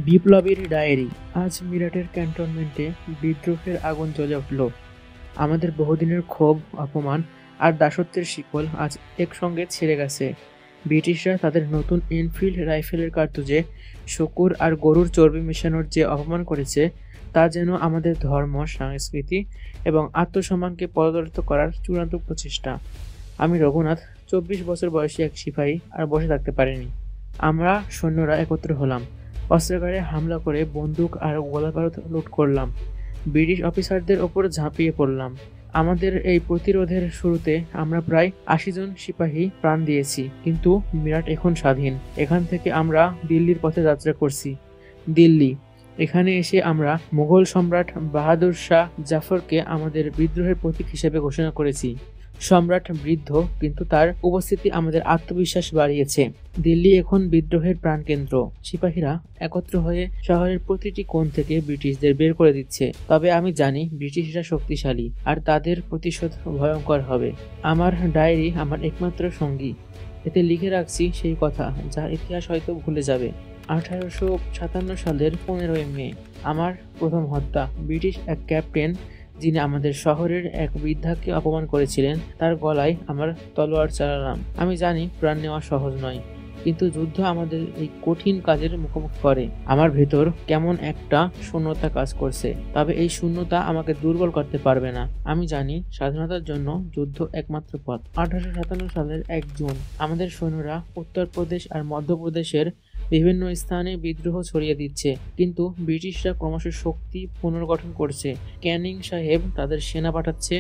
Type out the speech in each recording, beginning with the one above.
বিপ্লবীর diary. আজ মিরাটের ক্যান্টনমেন্টে বিদ্রোহের আগুন জ্বলে উঠল। আমাদের বহুদিনের ক্ষোভ, অপমান আর দাসত্বের শিকল আজ একসঙ্গে ছিঁড়ে গেছে। ব্রিটিশরা তাদের নতুন এনফিল্ড রাইফেলের কার্তুজে শূকর আর গরুর চর্বি মেশানোর যে অপমান করেছে, তা যেন আমাদের ধর্ম, সংস্কৃতি এবং আত্মসম্মানকে পদদলিত করার চূড়ান্ত প্রচেষ্টা। আমি রঘুনাথ, 24 বছর বয়সী এক সিপাহী, আর বসে থাকতে পারিনি। আমরা সৈন্যরা একত্র হলাম, অস্ত্রাগারে হামলা করে বন্দুক আর গোলাবারুদ লুট করলাম, ব্রিটিশ অফিসারদের ওপর ঝাঁপিয়ে পড়লাম। আমাদের এই প্রতিরোধের শুরুতে আমরা প্রায় 80 জন সিপাহী প্রাণ দিয়েছি, কিন্তু মিরাট এখন স্বাধীন। এখান থেকে আমরা দিল্লির পথে যাত্রা করছি। দিল্লি। এখানে এসে আমরা মুঘল সম্রাট বাহাদুর শাহ জাফরকে আমাদের বিদ্রোহের প্রতীক হিসেবে ঘোষণা করেছি। সম্রাট বৃদ্ধ, কিন্তু তার উপস্থিতি আমাদের আত্মবিশ্বাস বাড়িয়েছে। দিল্লি এখন বিদ্রোহের প্রাণকেন্দ্র। সিপাহীরা একত্র হয়ে শহরের প্রতিটি কোণ থেকে ব্রিটিশদের বের করে দিচ্ছে। তবে আমি জানি ব্রিটিশরা শক্তিশালী, আর তাদের প্রতিশোধ ভয়ঙ্কর হবে। আমার ডায়েরি আমার একমাত্র সঙ্গী। এতে লিখে রাখছি সেই কথা যা ইতিহাস হয়তো ভুলে যাবে। 1857 সালের 15ই মে আমার প্রথম হত্যা। ব্রিটিশ এক ক্যাপ্টেন, যিনি আমাদের শহরের এক বৃদ্ধাকে অপমান করেছিলেন, তার গলায় আমার তলোয়ার চালালাম। আমি জানি প্রাণ নেওয়া সহজ নয়, কিন্তু যুদ্ধ আমাদের এই কঠিন কাজের মুখোমুখি করে। আমার ভেতর কেমন একটা শূন্যতা কাজ করছে, তবে এই শূন্যতা আমাকে দুর্বল করতে পারবে না। আমি জানি স্বাধীনতার জন্য যুদ্ধ একমাত্র পথ। 1857 সালের 1 জুন আমাদের সৈন্যরা উত্তরপ্রদেশ আর মধ্যপ্রদেশের বিভিন্ন স্থানে বিদ্রোহ ছড়িয়ে দিচ্ছে, কিন্তু ব্রিটিশরা ক্রমশ শক্তি পুনর্গঠন করছে। ক্যানিং সাহেব তাদের সেনা পাঠাচ্ছে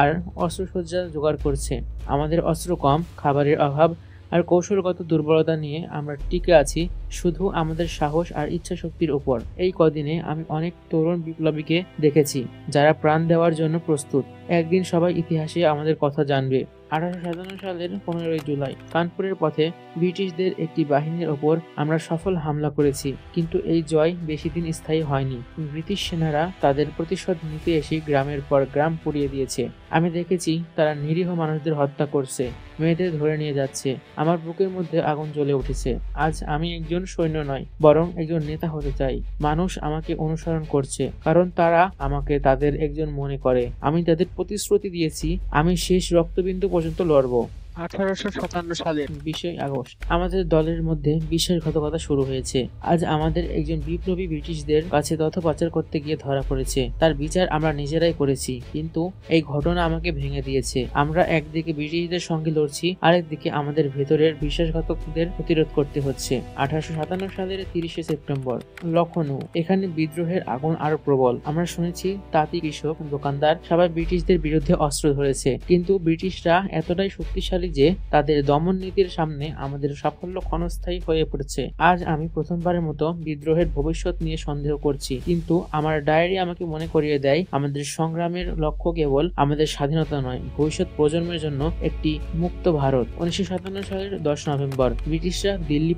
আর অস্ত্রসজ্জা জোগাড় করছে। আমাদের অস্ত্র কম, খাবারের অভাব আর কৌশলগত দুর্বলতা নিয়ে আমরা টিকে আছি শুধু আমাদের সাহস আর ইচ্ছাশক্তির উপর। এই কদিনে আমি অনেক তরুণ বিপ্লবীকে দেখেছি যারা প্রাণ দেওয়ার জন্য প্রস্তুত। একদিন সবাই ইতিহাসে আমাদের কথা জানবে। 1857 সালের 15ই জুলাই কানপুরের পথে ব্রিটিশদের একটি বাহিনীর ওপর আমরা সফল হামলা করেছি, কিন্তু এই জয় বেশি দিন স্থায়ী হয়নি। ব্রিটিশ সেনারা তাদের প্রতিশোধ নিতে এসে গ্রামের পর গ্রাম পুড়িয়ে দিয়েছে। আমি দেখেছি তারা নিরীহ মানুষদের হত্যা করছে, মেয়েদের ধরে নিয়ে যাচ্ছে। আমার বুকের মধ্যে আগুন জ্বলে উঠেছে। আজ আমি একজন সৈন্য নয়, বরং একজন নেতা হতে চাই। মানুষ আমাকে অনুসরণ করছে, কারণ তারা আমাকে তাদের একজন মনে করে। আমি তাদের প্রতিশ্রুতি দিয়েছি, আমি শেষ রক্তবিন্দু পর্যন্ত লড়ব। 1857 সালের 20 আগস্ট আমাদের দলের মধ্যে বিশ্বাসঘাতকতা শুরু হয়েছে। আজ আমাদের একজন বিপ্লবী ব্রিটিশদের কাছে তথ্য পাচার করতে গিয়ে ধরা পড়েছে। তার বিচার আমরা নিজেরাই করেছি, কিন্তু এই ঘটনা আমাকে ভেঙে দিয়েছে। আমরা একদিকে ব্রিটিশদের সঙ্গে লড়ছি, আরেকদিকে আমাদের ভেতরের বিশ্বাসঘাতকদের প্রতিরোধ করতে হচ্ছে। 1857 সালের 30 সেপ্টেম্বর লখনৌ। এখানে বিদ্রোহের আগুন আরো প্রবল। আমরা শুনেছি তাঁতি, কৃষক, দোকানদার সবাই ব্রিটিশদের বিরুদ্ধে অস্ত্র ধরেছে, কিন্তু ব্রিটিশরা এতটাই শক্তিশালী যে তাদের দমন নীতির সামনে আমাদের সাফল্য ক্ষণস্থায়ী হয়ে পড়েছে। আজ আমি প্রথমবারের মতো বিদ্রোহের ভবিষ্যৎ নিয়ে সন্দেহ করছি, কিন্তু আমার ডায়েরি আমাকে মনে করিয়ে দেয় আমাদের সংগ্রামের লক্ষ্য কেবল আমাদের স্বাধীনতা নয়, ভবিষ্যৎ প্রজন্মের জন্য একটি মুক্ত ভারত। 1957 সালের 10 নভেম্বর ব্রিটিশরা দিল্লি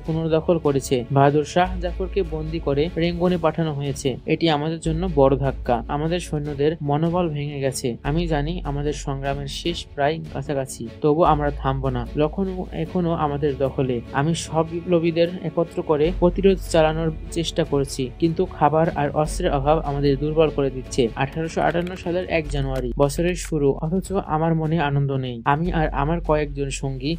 পুনর্দখল করেছে। বাহাদুর শাহ জাফরকে বন্দী করে রেঙ্গুনে পাঠানো হয়েছে। এটি আমাদের জন্য বড় ধাক্কা। আমাদের সৈন্যদের মনোবল ভেঙে গেছে। আমি জানি আমাদের সংগ্রামের শেষ প্রায় কাছাকাছি, তবু আমরা থামবো না। লখনৌ এখনো আমাদের দখলে। আমি সব বিপ্লবীদের একত্র করে প্রতিরোধ চালানোর চেষ্টা করছি, কিন্তু খাবার আর অস্ত্রের অভাব আমাদের দুর্বল করে দিচ্ছে। 1858 সালের 1 জানুয়ারি, বছরের শুরু, অথচ আমার মনে আনন্দ নেই। আমি আর আমার কয়েকজন সঙ্গী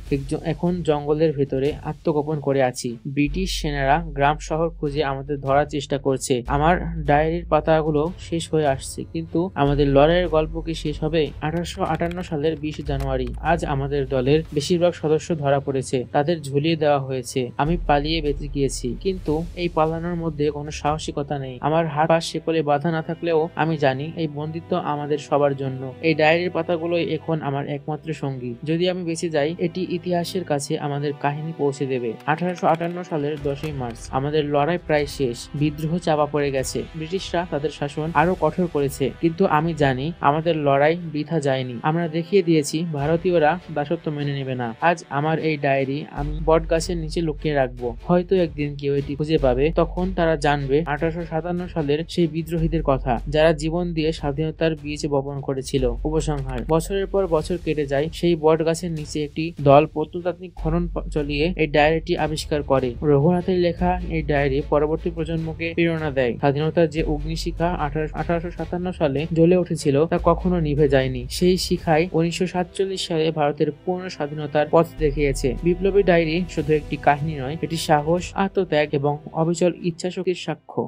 এখন জঙ্গলের ভেতরে আত্মগোপন করে আছি। ব্রিটিশ সেনারা গ্রাম শহর খুঁজে আমাদের ধরার চেষ্টা করছে। আমার ডায়েরির পাতাগুলো শেষ হয়ে আসছে, কিন্তু আমাদের লড়াইয়ের গল্প কি শেষ হবে? 1858 সালের 20 জানুয়ারি। আজ আমাদের দলের বেশিরভাগ সদস্য ধরা পড়েছে, তাদের ঝুলিয়ে দেওয়া হয়েছে। আমি পালিয়ে বেঁচে গিয়েছি, কিন্তু এই পালানোর মধ্যে কোনো সাহসিকতা নেই। আমার হাত পা শেকলে বাধা না থাকলেও আমি জানি এই বন্দিত্ব আমাদের সবার জন্য। এই ডায়েরির পাতাগুলোই এখন আমার একমাত্র সঙ্গী। যদি আমি বেঁচে যাই, এটি ইতিহাসের কাছে আমাদের কাহিনী পৌঁছে দেবে। 1858 সালের 10ই মার্চ আমাদের লড়াই প্রায় শেষ। বিদ্রোহ চাপা পড়ে গেছে। ব্রিটিশরা তাদের শাসন আরো কঠোর করেছে, কিন্তু আমি জানি আমাদের লড়াই বৃথা যায়নি। আমরা দেখিয়ে দিয়েছি ভারতীয়রা দাসত্ব মেনে নেবে না। আজ আমার এই ডায়েরি আমি বট গাছের নিচে লুকিয়ে রাখবো। হয়তো একদিন কেউ এটি খুঁজে পাবে, তখন তারা জানবে 1857 সালের সেই বিদ্রোহীদের কথা, যারা জীবন দিয়ে স্বাধীনতার বীজ বপন করেছিল। উপসংহার: বছরের পর বছর কেটে যায়, সেই বট গাছের নিচে একটি দল প্রত্নতাত্ত্বিক খনন চালিয়ে এই ডায়েরিটি আবিষ্কার করে। রঘুনাথের লেখা এই ডায়েরি পরবর্তী প্রজন্মকে প্রেরণা দেয়। স্বাধীনতার যে অগ্নিশিখা 1857 সালে জ্বলে উঠেছিল তা কখনো নিভে যায়নি। সেই শিখায় 1947 সালে ভারতের পূর্ণ স্বাধীনতার পথ দেখিয়েছে। বিপ্লবী ডায়েরি শুধু একটি কাহিনী নয়, এটি সাহস, আত্মত্যাগ এবং অবিচল ইচ্ছাশক্তির সাক্ষ্য।